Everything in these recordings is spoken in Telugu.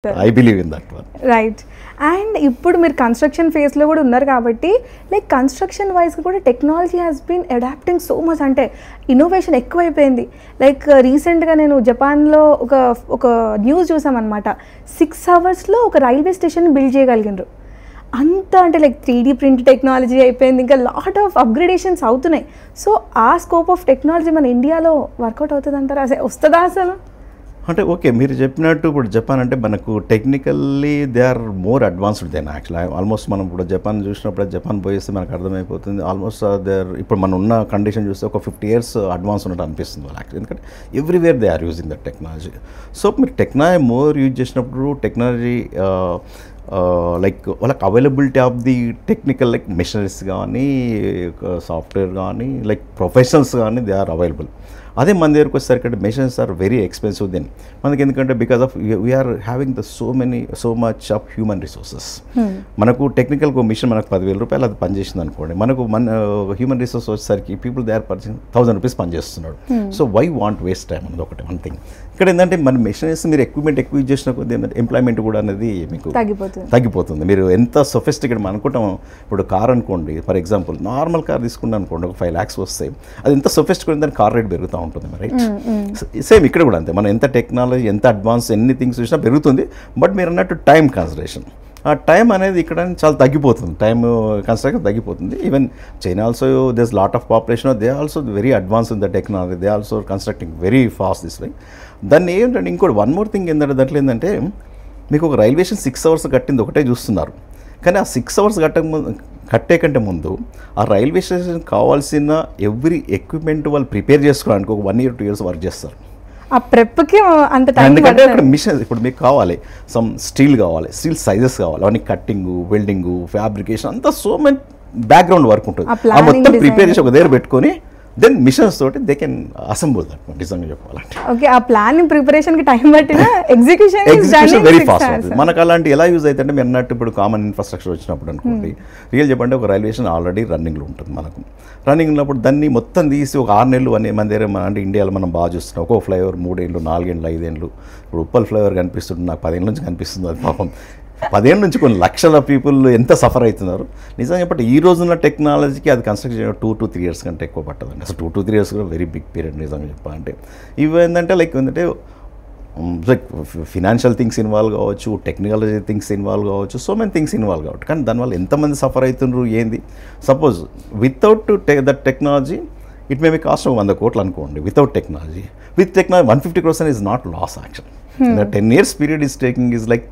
I believe in that one. Right. And ఇప్పుడు మీరు కన్స్ట్రక్షన్ ఫేజ్లో కూడా ఉన్నారు కాబట్టి లైక్ కన్స్ట్రక్షన్ వైజ్ కూడా technology has been adapting so much, అంటే ఇన్నోవేషన్ ఎక్కువైపోయింది. లైక్ రీసెంట్గా నేను జపాన్లో ఒక న్యూస్ చూసామన్నమాట. 6 అవర్స్లో ఒక రైల్వే స్టేషన్ బిల్డ్ చేయగలిగినారు. అంత అంటే లైక్ 3D ప్రింట్ టెక్నాలజీ అయిపోయింది, ఇంకా లాట్ ఆఫ్ అప్గ్రేడేషన్స్ అవుతున్నాయి. సో ఆ స్కోప్ ఆఫ్ టెక్నాలజీ మన ఇండియాలో వర్కౌట్ అవుతుంది అంటారా? అసలు వస్తుందా అసలు? అంటే ఓకే, మీరు చెప్పినట్టు ఇప్పుడు జపాన్ అంటే మనకు technically they are more advanced than actually. Almost మనం ఇప్పుడు జపాన్ చూసినప్పుడు జపాన్ పోయేస్తే మనకు అర్థమైపోతుంది ఆల్మోస్ట్ ఇప్పుడు మనం ఉన్న కండిషన్ చూస్తే ఒక 50 years అడ్వాన్స్ ఉన్నట్టు అనిపిస్తుంది వాళ్ళు యాక్చువల్లీ. ఎందుకంటే everywhere they are using that technology. So మీరు టెక్నాలజీ మోర్ యూజ్ చేసినప్పుడు టెక్నాలజీ లైక్ వాళ్ళకి availability of the technical like machineries కానీ సాఫ్ట్వేర్ కానీ లైక్ ప్రొఫెషనల్స్ కానీ దే ఆర్ అవైలబుల్. అదే మన దగ్గరకు వచ్చేసరికి machines are very expensive than మనకి, ఎందుకంటే because of we are having the so much of human resources. మనకు టెక్నికల్ మిషన్ మనకు 10,000 రూపాయలు అది పనిచేసింది అనుకోండి, మనకు హ్యూమన్ రిసోర్స్ వచ్చేసరికి people they are purchasing 1,000 rupees పనిచేస్తున్నాడు. So why want waste time అనేది ఒకటి వన్ థింగ్. ఇక్కడ ఏంటంటే మన మెషినరీస్ మీరు ఎక్విప్మెంట్ ఎక్కువ యూజ్ చేసిన కొద్ది ఎంప్లాయ్మెంట్ కూడా అనేది మీకు తగ్గిపోతుంది. మీరు ఎంత సొఫిస్టికేట్ అనుకుంటాం, ఇప్పుడు కార్ అనుకోండి ఫర్ ఎగ్జాంపుల్, నార్మల్ కార్ తీసుకున్నాను అనుకోండి, ఒక 5 lakhs వస్తాయి, అది ఎంత సొఫిస్టికేట్ దాని కార్ రేట్ పెరుగుతూ ఉంటుంది, రైట్? సేమ్ ఇక్కడ కూడా అంతే, మనం ఎంత టెక్నాలజీ ఎంత అడ్వాన్స్ ఎన్ని థింగ్స్ చూసినా పెరుగుతుంది. బట్ మీరు అన్నట్టు టైం కన్సిడరేషన్, ఆ టైం అనేది ఇక్కడ చాలా తగ్గిపోతుంది, టైం కన్స్ట్రక్షన్ తగ్గిపోతుంది. Even China also does lot of population, they also very advance in the technology, they also constructing very fast this way. దాన్ని ఏంటంటే ఇంకోటి వన్ మోర్ థింగ్ ఏంటంటే దాంట్లో ఏంటంటే మీకు ఒక రైల్వే స్టేషన్ 6 hours కట్టింది ఒకటే చూస్తున్నారు, కానీ ఆ 6 hours కట్టే కంటే ముందు ఆ రైల్వే స్టేషన్ కావాల్సిన ఎవ్రీ ఎక్విప్మెంట్ వాళ్ళు ప్రిపేర్ చేసుకోవడానికి ఒక 1 year 2 years వర్క్ చేస్తారు. ఆ ప్రెప్కి అంత టైం, ఎందుకంటే అక్కడ మిషన్ ఇప్పుడు మీకు కావాలి, సమ్ స్టీల్ కావాలి, స్టీల్ సైజెస్ కావాలి, అవన్నీ కట్టింగు, వెల్డింగు, ఫ్యాబ్రికేషన్ అంతా సో మచ్ బ్యాక్గ్రౌండ్ వర్క్ ఉంటుంది. ఆ మొత్తం ప్రిపేర్ చేసి ఒక దగ్గర పెట్టుకొని దెన్ మిషన్స్ తోటి దే కెన్ అసెంబుల్ దట్, నిజంగా చెప్పాలంటే. ఓకే, ఆ ప్లానింగ్ ప్రిపరేషన్కి టైం పట్టిన ఎగ్జిక్యూషన్ వెరీ ఫాస్ట్ అవుతుంది. మనకు అలాంటి ఎలా యూజ్ అవుతుందంటే మీరు అన్నట్టు ఇప్పుడు కామన్ ఇన్ఫ్రాస్ట్రక్చర్ వచ్చినప్పుడు అనుకోండి, రియల్ చెప్పండి ఒక రైల్వే స్టేషన్ ఆల్రెడీ రన్నింగ్లో ఉంటుంది. మనకు రన్నింగ్ ఉన్నప్పుడు దాన్ని మొత్తం తీసి ఒక 6 నెలలు మన దగ్గర అంటే ఇండియాలో మనం బాగా చూస్తున్నాం, ఒక్కో ఫ్లైఓవర్ 3 ఏళ్ళు 4 ఏళ్ళు 5 ఏళ్ళు. ఇప్పుడు ఉప్పల్ ఫ్లైఓవర్ కనిపిస్తుంది, నాకు 10 ఏళ్ళ నుంచి కనిపిస్తుంది. అది పాపం 10 ఏళ్ళ నుంచి కొన్ని లక్షల పీపుల్ ఎంత సఫర్ అవుతున్నారు. నిజంగా చెప్పండి ఈ రోజున్న టెక్నాలజీకి అది కన్స్ట్రక్ట్ చేయడం 2 to 3 years కంటే ఎక్కువ పట్టదండి. అసలు 2 to 3 years కూడా వెరీ బిగ్ పీరియడ్ నిజంగా చెప్పాలంటే. ఇవి ఏంటంటే లైక్ ఏంటంటే లైక్ ఫినాన్షియల్ థింగ్స్ ఇన్వాల్వ్ కావచ్చు, టెక్నాలజీ థింగ్స్ ఇన్వాల్వ్ కావచ్చు, సో మెనీ థింగ్స్ ఇన్వాల్వ్ కావచ్చు. కానీ దానివల్ల ఎంతమంది సఫర్ అవుతున్నారు ఏంది? Suppose without that technology it may be cost 100 crores అనుకోండి. Without technology, with technology 150 crores is not loss actual. 10 years period is taking is like,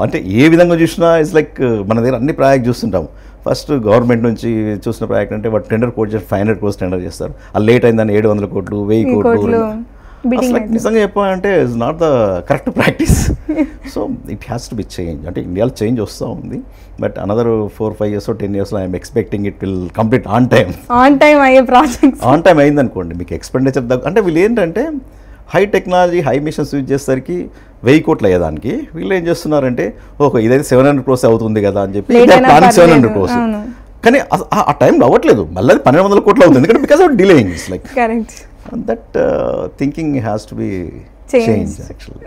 అంటే ఏ విధంగా చూసినా ఇట్స్ లైక్ మన దగ్గర అన్ని ప్రాజెక్ట్ చూస్తుంటాం. ఫస్ట్ గవర్నమెంట్ నుంచి చూసిన ప్రాజెక్ట్ అంటే వాడు టెండర్ కోట్ చేసి 500 crores టెండర్ చేస్తారు, అది లేట్ అయిందని 700 crores 1000 crores. అసలు నిజంగా చెప్పాలంటే it's not the correct practice. So it has to be change. అంటే ఇండియాలో చేంజ్ వస్తూ ఉంది, but another 4-5 years or 10 years I'm expecting it will complete on time అయ్యే ప్రాజెక్ట్. ఆన్ టైం అయింది అనుకోండి, మీకు ఎక్స్పెండిచర్ అంటే వీళ్ళు ఏంటంటే high technology high machines use చేసేసరికి 1000 crores అయ్యేదానికి వీళ్ళు ఏం చేస్తున్నారంటే ఓకే ఇదైతే 700 crores అవుతుంది కదా అని చెప్పి 700 crores, కానీ ఆ టైంలో అవ్వట్లేదు, మళ్ళీ 1200 crores అవుతుంది. ఎందుకంటే because of delaying, it's like that thinking has to be change actually.